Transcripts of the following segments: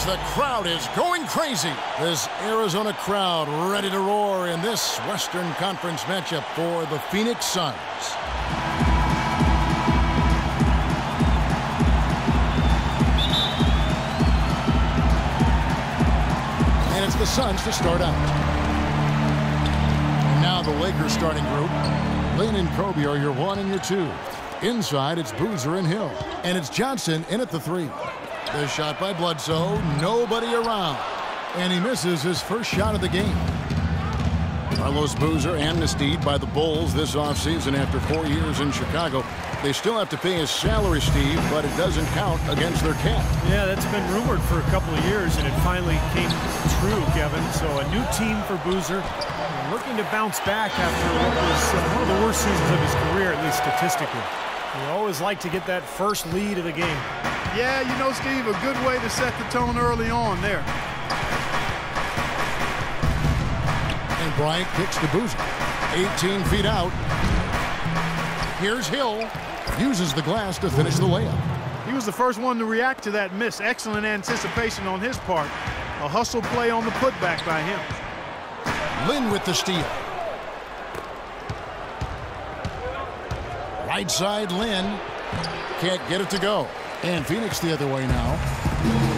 Phoenix, the crowd is going crazy. This Arizona crowd ready to roar in this Western Conference matchup for the Phoenix Suns. And it's the Suns to start out. And now the Lakers starting group. Lin and Kobe are your 1 and your 2. Inside, it's Boozer and Hill. And it's Johnson in at the 3. The shot by Bledsoe, nobody around. And he misses his first shot of the game. Carlos Boozer amnestied by the Bulls this offseason after 4 years in Chicago. They still have to pay his salary, Steve, but it doesn't count against their cap. Yeah, that's been rumored for a couple of years, and it finally came true, Kevin. So a new team for Boozer, looking to bounce back after what was one of the worst seasons of his career, at least statistically. You always like to get that first lead of the game. Yeah, you know, Steve, a good way to set the tone early on there. And Bryant kicks to Boozer. 18 feet out. Here's Hill. Uses the glass to finish the layup. He was the first one to react to that miss. Excellent anticipation on his part. A hustle play on the putback by him. Lin with the steal. Right side, Lin. Can't get it to go. And Phoenix the other way now.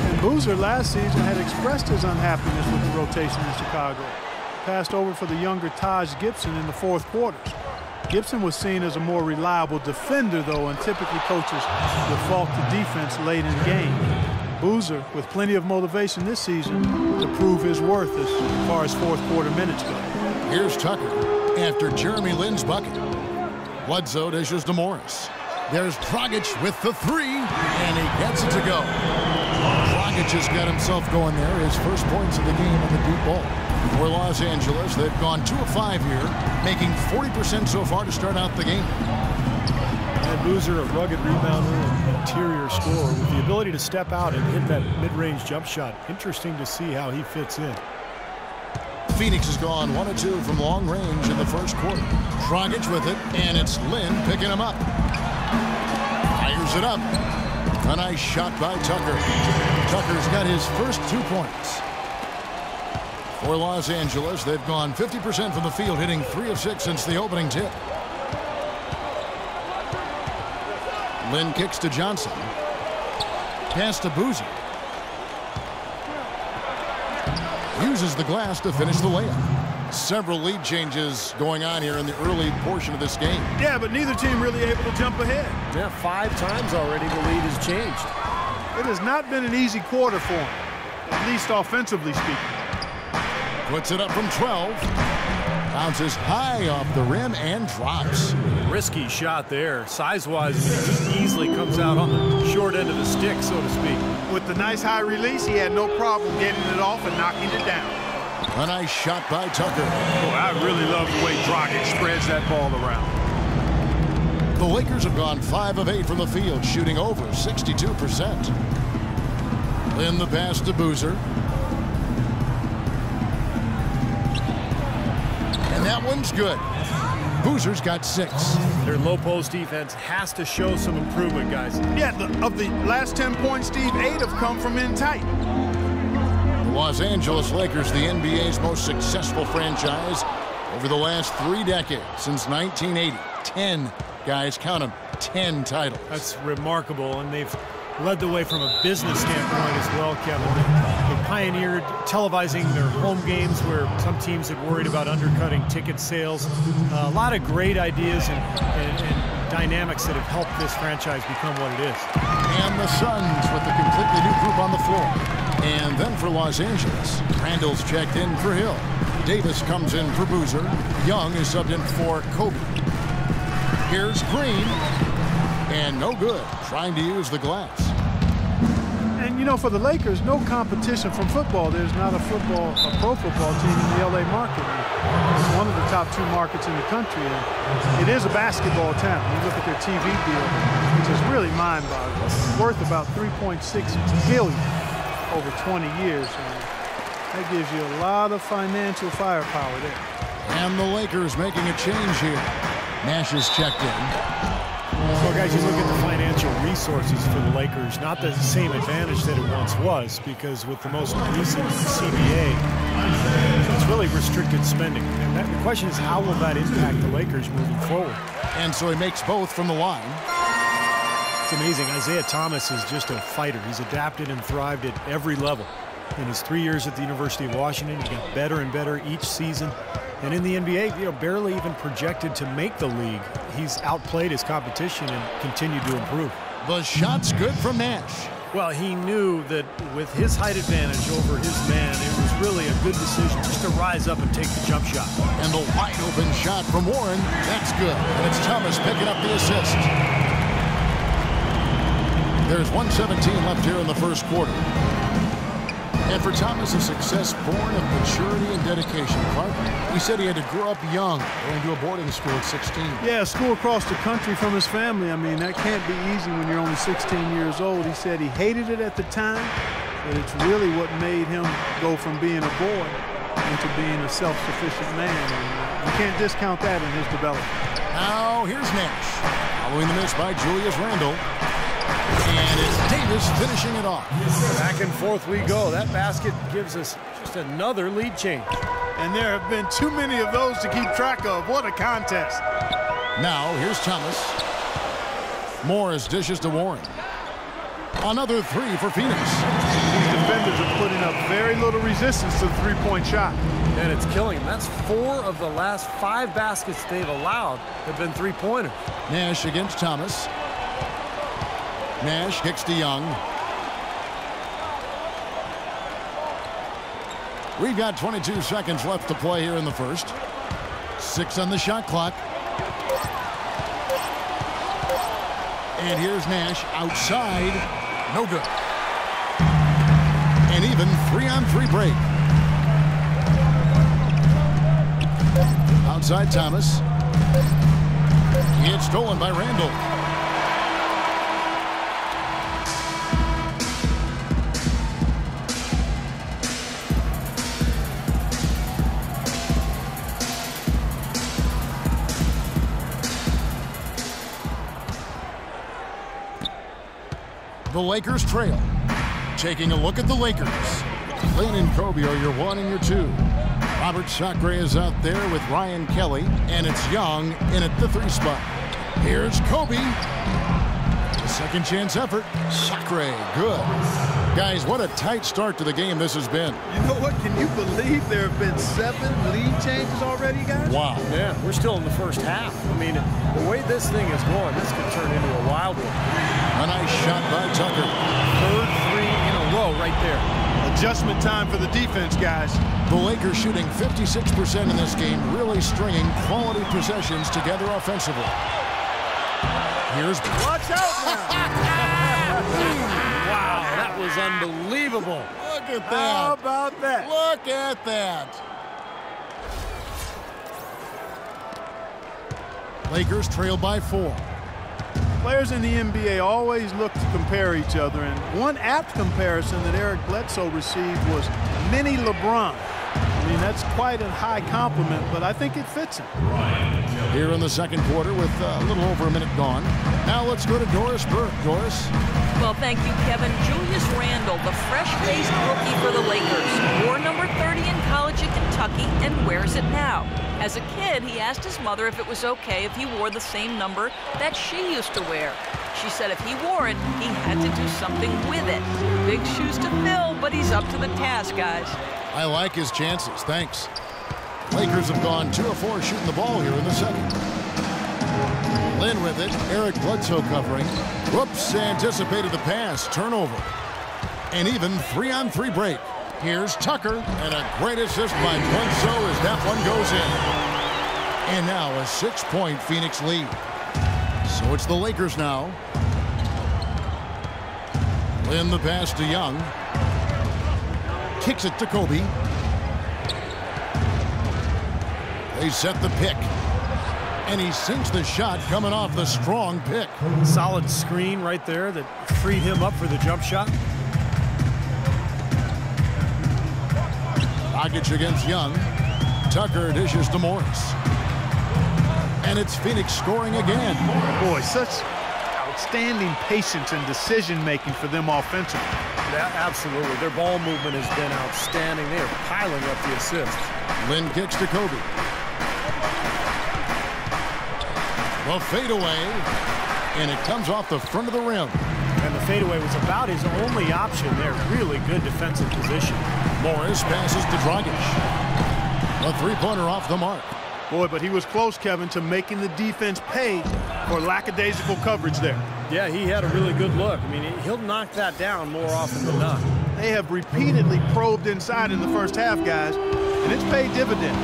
And Boozer last season had expressed his unhappiness with the rotation in Chicago. Passed over for the younger Taj Gibson in the fourth quarters. Gibson was seen as a more reliable defender, though, and typically coaches default to defense late in the game. Boozer with plenty of motivation this season to prove his worth as far as fourth quarter minutes go. Here's Tucker after Jeremy Lin's bucket. Bledsoe dishes to Morris. There's Dragic with the 3, and he gets it to go. Dragic has got himself going there, his first points of the game on the deep ball. For Los Angeles, they've gone 2 of 5 here, making 40% so far to start out the game. And Boozer, a rugged rebounder and interior scorer with the ability to step out and hit that mid-range jump shot. Interesting to see how he fits in. Phoenix has gone 1 of 2 from long range in the first quarter. Dragic with it, and it's Lin picking him up. Fires it up. A nice shot by Tucker. Tucker's got his first 2 points. For Los Angeles, they've gone 50% from the field, hitting 3 of 6 since the opening tip. Lin kicks to Johnson. Pass to Boozer. Uses the glass to finish the layup. Several lead changes going on here in the early portion of this game. Yeah, but neither team really able to jump ahead. Yeah, 5 times already the lead has changed. It has not been an easy quarter for him, at least offensively speaking. Puts it up from 12. Bounces high off the rim and drops. Risky shot there. Size-wise, he easily comes out on the short end of the stick, so to speak. With the nice high release, he had no problem getting it off and knocking it down. A nice shot by Tucker. Boy, I really love the way Dragic spreads that ball around. The Lakers have gone 5 of 8 from the field, shooting over 62%. Then the pass to Boozer. And that one's good. Boozer's got 6. Their low post defense has to show some improvement, guys. Yeah, of the last 10 points, Steve, 8 have come from in tight. The Los Angeles Lakers, the NBA's most successful franchise over the last 3 decades, since 1980. 10, guys, count them, 10 titles. That's remarkable, and they've led the way from a business standpoint as well, Kevin. They pioneered televising their home games where some teams had worried about undercutting ticket sales. A lot of great ideas and dynamics that have helped this franchise become what it is. And the Suns with a completely new group on the floor. And then for Los Angeles, Randall's checked in for Hill. Davis comes in for Boozer. Young is subbed in for Kobe. Here's Green. And no good, trying to use the glass. And, you know, for the Lakers, no competition from football. There's not a pro football team in the L.A. market. It's one of the top 2 markets in the country. And it is a basketball town. You look at their TV deal, which is really mind-boggling. Worth about $3.6 billion over 20 years. And that gives you a lot of financial firepower there. And the Lakers making a change here. Nash is checked in. Well, guys, you look at the financial financial resources for the Lakers, not the same advantage that it once was, because with the most recent CBA, it's really restricted spending. And the question is, how will that impact the Lakers moving forward? And so he makes both from the line. It's amazing. Isaiah Thomas is just a fighter. He's adapted and thrived at every level. In his 3 years at the University of Washington, he got better and better each season. And in the NBA, barely even projected to make the league. He's outplayed his competition and continued to improve. The shot's good from Nash. Well, he knew that with his height advantage over his man, it was really a good decision just to rise up and take the jump shot. And the wide open shot from Warren, that's good. And it's Thomas picking up the assist. There's 1:17 left here in the first quarter. And for Thomas, a success born of maturity and dedication. Clark, he said he had to grow up young, going to a boarding school at 16. Yeah, school across the country from his family. I mean, that can't be easy when you're only 16 years old. He said he hated it at the time, but it's really what made him go from being a boy into being a self-sufficient man. And you can't discount that in his development. Now, here's Nash. Following the miss by Julius Randle. And it's Davis finishing it off. Back and forth we go. That basket gives us just another lead change. And there have been too many of those to keep track of. What a contest. Now, here's Thomas. Morris dishes to Warren. Another three for Phoenix. These defenders are putting up very little resistance to the three-point shot. And it's killing them. That's 4 of the last 5 baskets they've allowed have been three-pointers. Nash against Thomas. Nash kicks to Young. We've got 22 seconds left to play here in the first. 6 on the shot clock. And here's Nash outside. No good. And even 3-on-3 break. Outside Thomas. It's stolen by Randle. The Lakers trail. Taking a look at the Lakers. Lynn and Kobe are your 1 and your 2. Robert Sacre is out there with Ryan Kelly, and it's Young in at the 3 spot. Here's Kobe. A second chance effort. Sacre, good. Guys, what a tight start to the game this has been. You know what? Can you believe there have been 7 lead changes already, guys? Wow. Yeah, we're still in the first half. I mean, the way this thing is going, this could turn into a wild one. A nice shot by Tucker. 3rd three in a row right there. Adjustment time for the defense, guys. The Lakers shooting 56% in this game, really stringing quality possessions together offensively. Here's... Watch out now. Wow, that was unbelievable. Look at that. How about that? Look at that. Lakers trail by 4. Players in the NBA always look to compare each other, and one apt comparison that Eric Bledsoe received was mini LeBron. I mean, that's quite a high compliment, but I think it fits him. Here in the second quarter with a little over a minute gone. Now let's go to Doris Burke. Doris? Well, thank you, Kevin. Julius Randle, the fresh-faced rookie for the Lakers, wore number 30 in college at Kentucky and wears it now. As a kid, he asked his mother if it was okay if he wore the same number that she used to wear. She said if he wore it, he had to do something with it. Big shoes to fill, but he's up to the task, guys. I like his chances. Thanks. Lakers have gone 2 of 4 shooting the ball here in the second. Lynn with it. Eric Bledsoe covering. Whoops, anticipated the pass. Turnover. And even 3-on-3 break. Here's Tucker, and a great assist by Bledsoe as that one goes in. And now a 6-point Phoenix lead. So it's the Lakers now. Lynn the pass to Young. Kicks it to Kobe. They set the pick. And he sinks the shot coming off the strong pick. Solid screen right there that freed him up for the jump shot. Dragic against Young. Tucker dishes to Morris. And it's Phoenix scoring again. Boy, such outstanding patience and decision-making for them offensively. Yeah, absolutely. Their ball movement has been outstanding. They are piling up the assists. Lynn kicks to Kobe. The fadeaway, and it comes off the front of the rim. And the fadeaway was about his only option there. Really good defensive position. Morris passes to Dragic. A three-pointer off the mark. Boy, but he was close, Kevin, to making the defense pay for lackadaisical coverage there. Yeah, he had a really good look. I mean, he'll knock that down more often than not. They have repeatedly probed inside in the first half, guys, and it's paid dividends.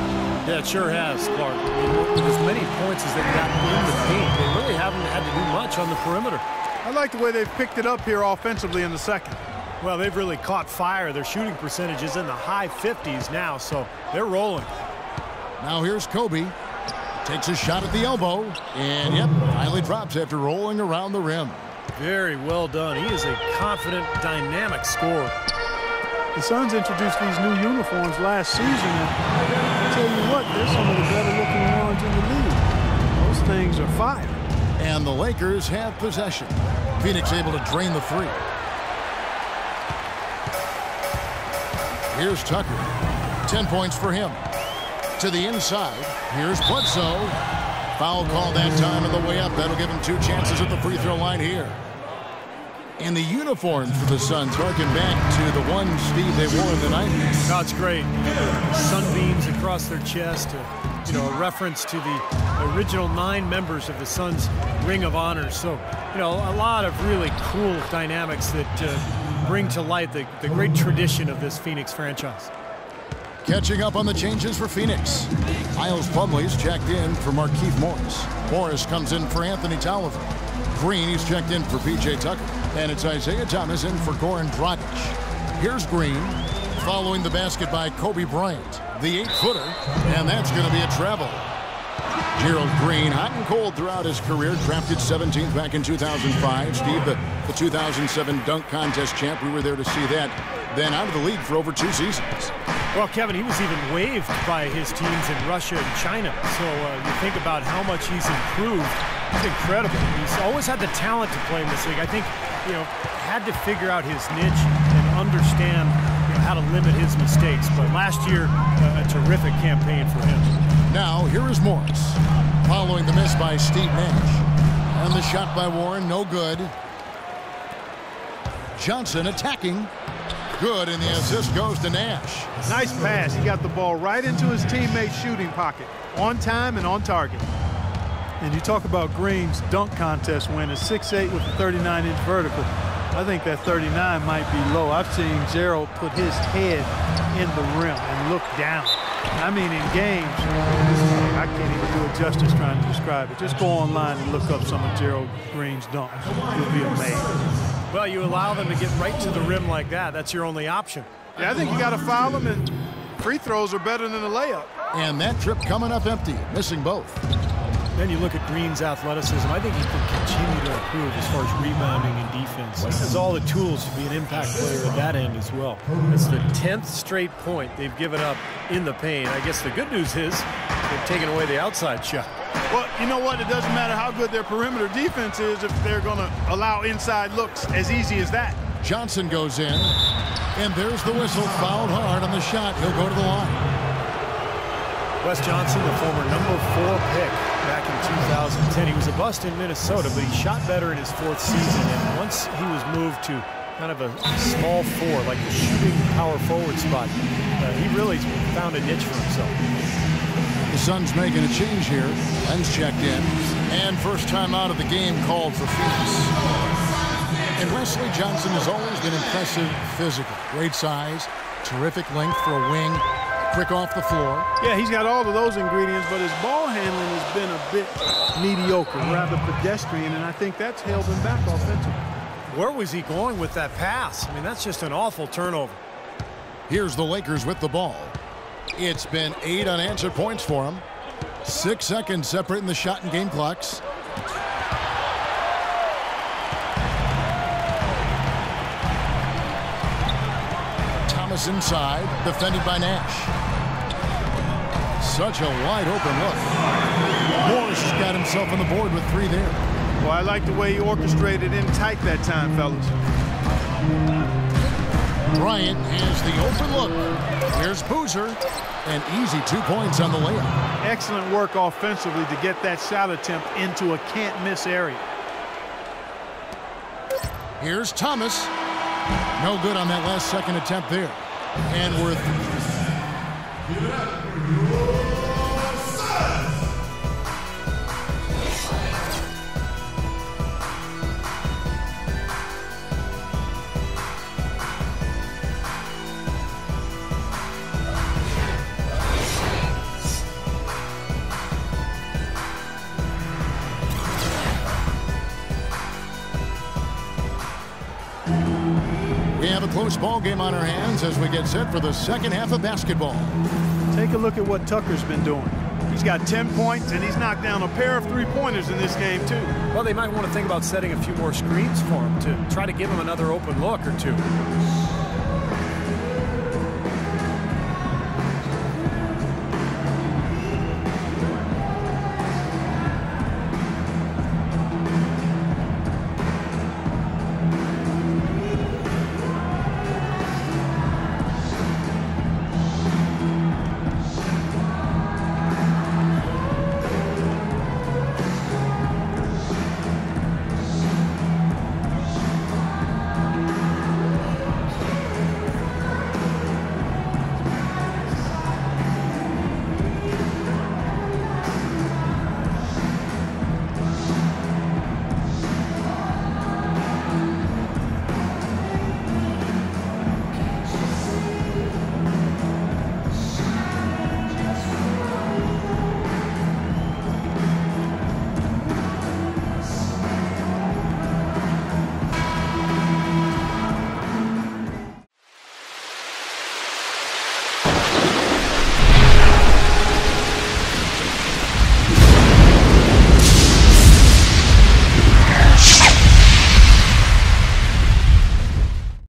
Yeah, it sure has, Clark. I mean, with as many points as they've gotten in the paint, they really haven't had to do much on the perimeter. I like the way they've picked it up here offensively in the second. Well, they've really caught fire. Their shooting percentage is in the high 50s now, so they're rolling. Now here's Kobe. Takes a shot at the elbow, and yep, finally drops after rolling around the rim. Very well done. He is a confident, dynamic scorer. The Suns introduced these new uniforms last season, and I'll tell you what, they're some of the better-looking ones in the league. Those things are fire. And the Lakers have possession. Phoenix able to drain the three. Here's Tucker. 10 points for him. To the inside. Here's Bledsoe. Foul call that time on the way up. That'll give him 2 chances at the free throw line here. And the uniforms for the Suns harken back to the one, Steve, they wore in the 90s. That's great. Sunbeams across their chest. A reference to the original 9 members of the Suns Ring of Honor. So, a lot of really cool dynamics that bring to light the great tradition of this Phoenix franchise. Catching up on the changes for Phoenix. Miles Plumlee's checked in for Markieff Morris. Morris comes in for Anthony Tolliver. Green, he's checked in for P.J. Tucker. And it's Isaiah Thomas in for Goran Dragic. Here's Green, following the basket by Kobe Bryant, the 8-footer, and that's going to be a travel. Gerald Green, hot and cold throughout his career, drafted 17th back in 2005. Steve, the 2007 dunk contest champ, we were there to see that. Then out of the league for over 2 seasons. Well, Kevin, he was even waived by his teams in Russia and China. So you think about how much he's improved. It's incredible. He's always had the talent to play in this league. I think, had to figure out his niche and understand how to limit his mistakes. But last year, a terrific campaign for him. Now, here is Morris, following the miss by Steve Nash. And the shot by Warren, no good. Johnson attacking. Good, and the assist goes to Nash. Nice pass. He got the ball right into his teammate's shooting pocket. On time and on target. And you talk about Green's dunk contest win, a 6'8" with a 39-inch vertical. I think that 39 might be low. I've seen Gerald put his head in the rim and look down. I mean, in games, I can't even do it justice trying to describe it. Just go online and look up some of Gerald Green's dunks. You'll be amazed. Well, you allow them to get right to the rim like that. That's your only option. Yeah, I think you got to foul them, and free throws are better than a layup. And that trip coming up empty, missing both. Then you look at Green's athleticism. I think he can continue to improve as far as rebounding and defense. He has all the tools to be an impact player at that end as well. It's the 10th straight point they've given up in the paint. I guess the good news is they've taken away the outside shot. Well, you know what? It doesn't matter how good their perimeter defense is if they're going to allow inside looks as easy as that. Johnson goes in, and there's the whistle. Fouled hard on the shot. He'll go to the line. Wes Johnson, the former #4 pick back in 2010. He was a bust in Minnesota, but he shot better in his 4th season. And once he was moved to kind of a small 4, like the shooting power forward spot, he really found a niche for himself. The Suns making a change here. Len's checked in. And first time out of the game called for Phoenix. And Wesley Johnson has always been impressive physically. Great size, terrific length for a wing, quick off the floor. Yeah, he's got all of those ingredients, but his ball handling has been a bit mediocre, rather pedestrian, and I think that's held him back offensively. Where was he going with that pass? I mean, that's just an awful turnover. Here's the Lakers with the ball. It's been 8 unanswered points for him. 6 seconds separating the shot and game clocks. Thomas inside, defended by Nash. Such a wide open look. Morris has got himself on the board with 3 there. Well, I like the way he orchestrated in tight that time, fellas. Bryant has the open look. Here's Boozer. An easy 2 points on the layup. Excellent work offensively to get that shot attempt into a can't-miss area. Here's Thomas. No good on that last second attempt there. And we're We have a close ball game on our hands as we get set for the second half of basketball. Take a look at what Tucker's been doing. He's got 10 points, and he's knocked down a pair of three-pointers in this game, too. Well, they might want to think about setting a few more screens for him to try to give him another open look or two.